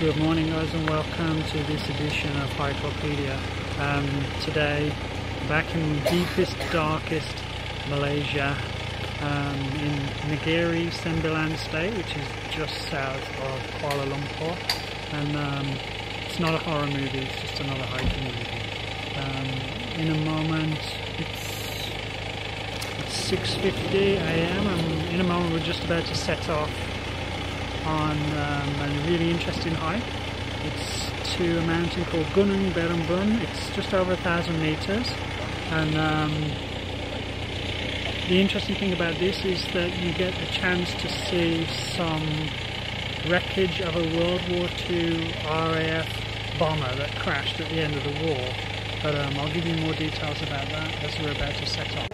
Good morning guys and welcome to this edition of Hikelopedia. Today back in deepest, darkest Malaysia, in Negeri Sembilan State, which is just south of Kuala Lumpur, and it's not a horror movie, it's just another hiking movie. In a moment, it's 6:50 AM, and in a moment we're just about to set off on a really interesting hike. It's to a mountain called Gunung Berembun. It's just over 1,000 meters, and the interesting thing about this is that you get a chance to see some wreckage of a World War II RAF bomber that crashed at the end of the war. But I'll give you more details about that as we're about to set off.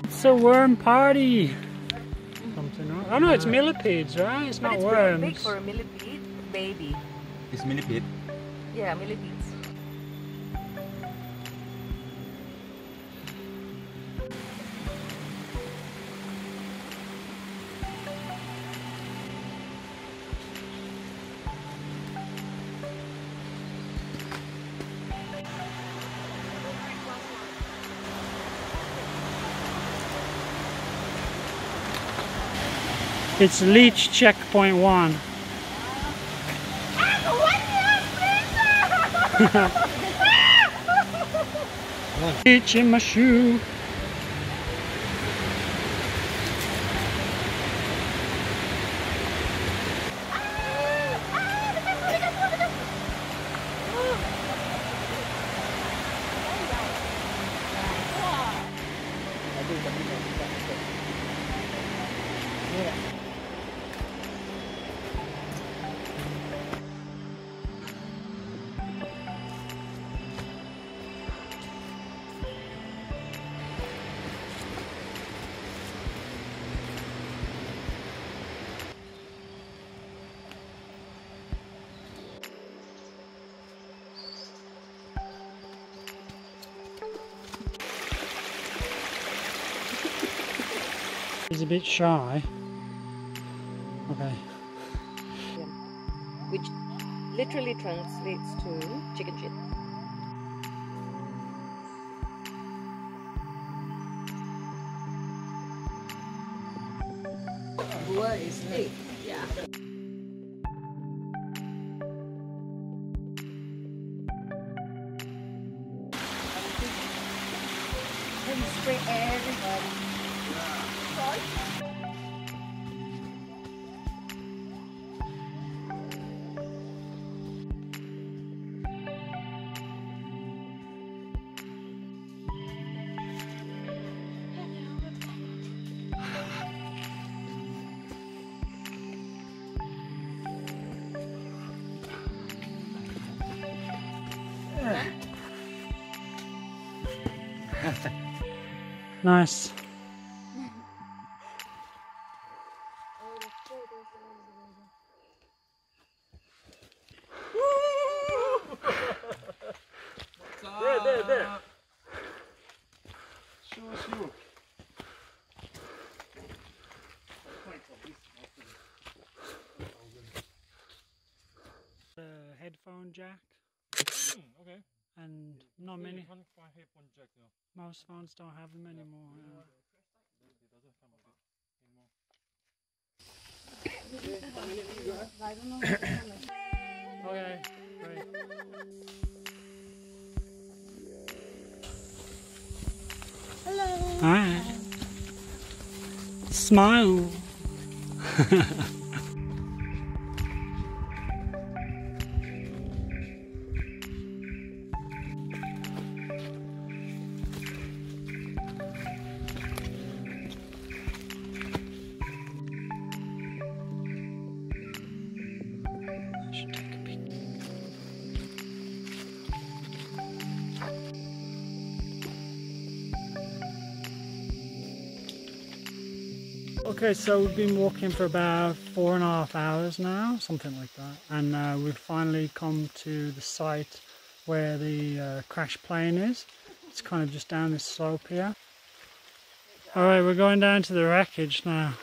It's a worm party. Something wrong. Oh no, it's millipedes, right? It's not worms. Big for a millipede baby. It's millipede? Yeah, millipedes. It's Leech Checkpoint 1. Leech in my shoe. He's a bit shy. Okay. Which literally translates to chicken shit. Gua is 8. Yeah. And spray everybody. Nice. There. Show. The headphone jack. Okay. And not many. Can't find headphone jack now. Most phones don't have them anymore. Okay, great. Hello. Hi. Smile. Okay, so we've been walking for about 4.5 hours now, something like that, and we've finally come to the site where the crash plane is. It's kind of just down this slope here. Alright, we're going down to the wreckage now.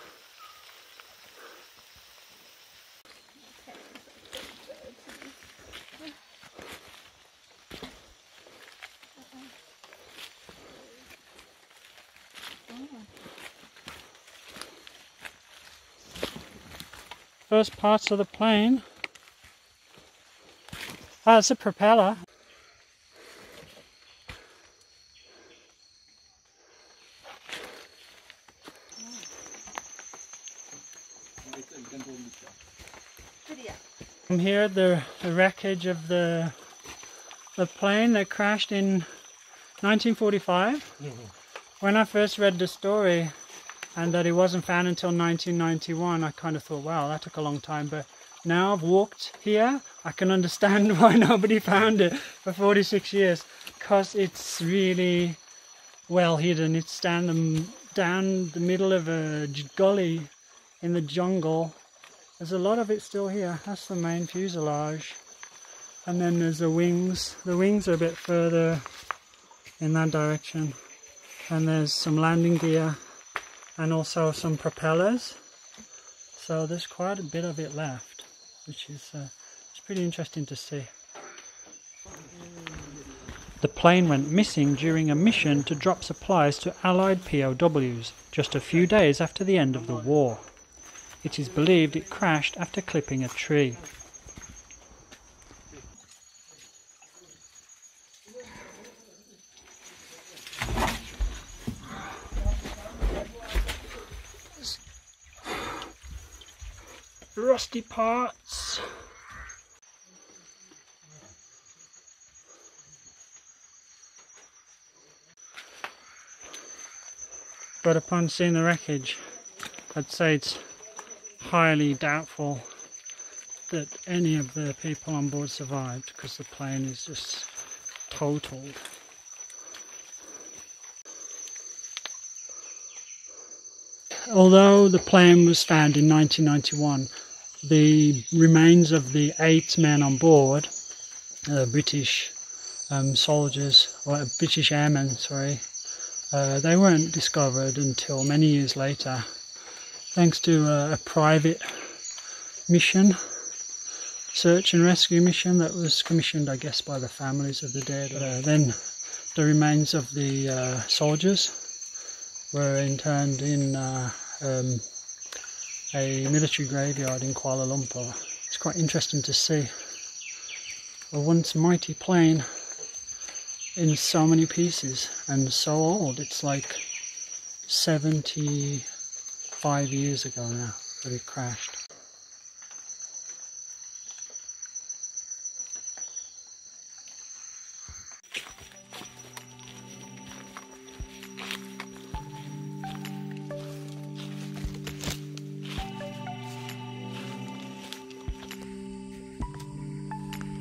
First parts of the plane. Ah, it's a propeller. I'm here at the wreckage of the plane that crashed in 1945. When I first read the story and that it wasn't found until 1991, I kind of thought, wow, that took a long time. But now I've walked here, I can understand why nobody found it for 46 years, because it's really well hidden. It's down the middle of a gully in the jungle. There's a lot of it still here. That's the main fuselage. And then there's the wings. The wings are a bit further in that direction. And there's some landing gear and also some propellers. So there's quite a bit of it left, which is it's pretty interesting to see. The plane went missing during a mission to drop supplies to Allied POWs just a few days after the end of the war. It is believed it crashed after clipping a tree. Rusty parts. But upon seeing the wreckage, I'd say it's highly doubtful that any of the people on board survived, because the plane is just totaled. Although the plane was found in 1991, the remains of the 8 men on board, British soldiers, or British airmen, sorry, they weren't discovered until many years later, thanks to a private mission, search and rescue mission that was commissioned, I guess, by the families of the dead. Then the remains of the soldiers were interned in a military graveyard in Kuala Lumpur. It's quite interesting to see a once mighty plane in so many pieces and so old. It's like 75 years ago now that it crashed.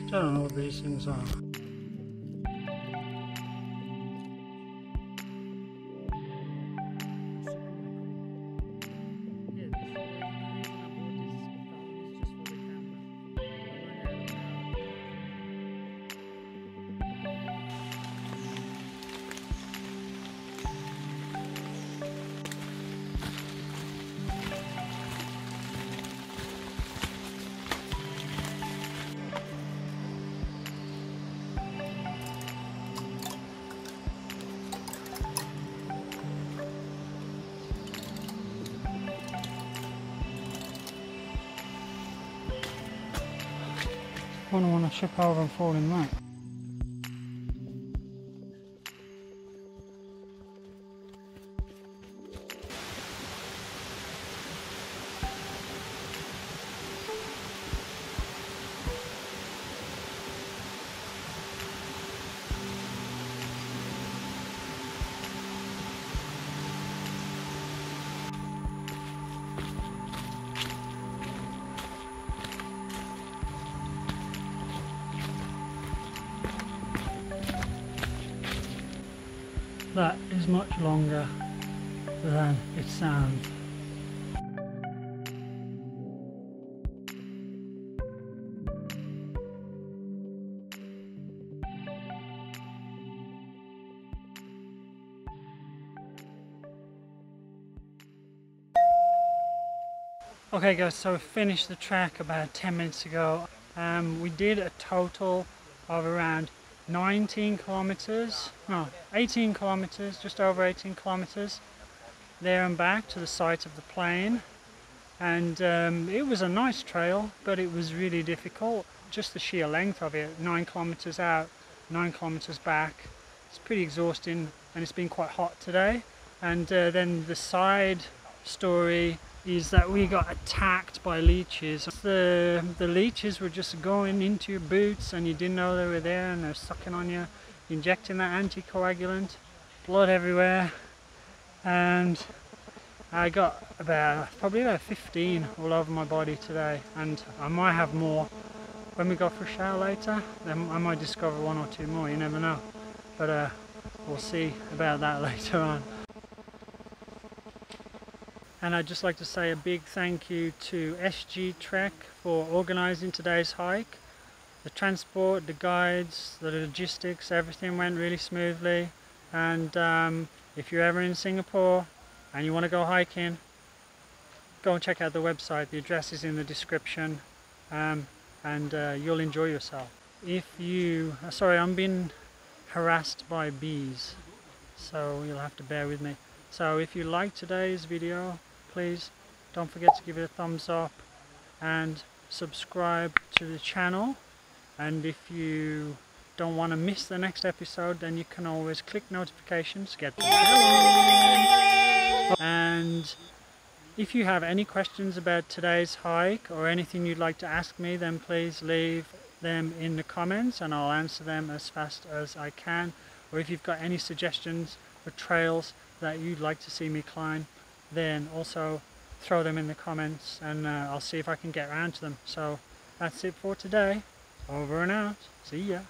I don't know what these things are. I wouldn't want to ship over and fall in that. That is much longer than it sounds. Okay guys, so we finished the trek about 10 minutes ago. We did a total of around 19 kilometers, no, 18 kilometers, just over 18 kilometers there and back to the site of the plane. And it was a nice trail, but it was really difficult. Just the sheer length of it, 9 kilometers out, 9 kilometers back. It's pretty exhausting, and it's been quite hot today. And then the side story is that we got attacked by leeches. The leeches were just going into your boots and you didn't know they were there, and they're sucking on you, injecting that anticoagulant, blood everywhere. And I got probably about 15 all over my body today, and I might have more when we go for a shower later. Then I might discover 1 or 2 more, you never know. But we'll see about that later on. And I'd just like to say a big thank you to SG Trek for organising today's hike. The transport, the guides, the logistics, everything went really smoothly. And if you're ever in Singapore and you want to go hiking, go and check out the website. The address is in the description, and you'll enjoy yourself. Sorry, I'm being harassed by bees, so you'll have to bear with me. So if you like today's video, please don't forget to give it a thumbs up and subscribe to the channel. And if you don't want to miss the next episode, then you can always click notifications to get the bell on. And if you have any questions about today's hike or anything you'd like to ask me, then please leave them in the comments and I'll answer them as fast as I can. Or if you've got any suggestions for trails that you'd like to see me climb, then also throw them in the comments, and I'll see if I can get around to them. So that's it for today. Over and out. See ya.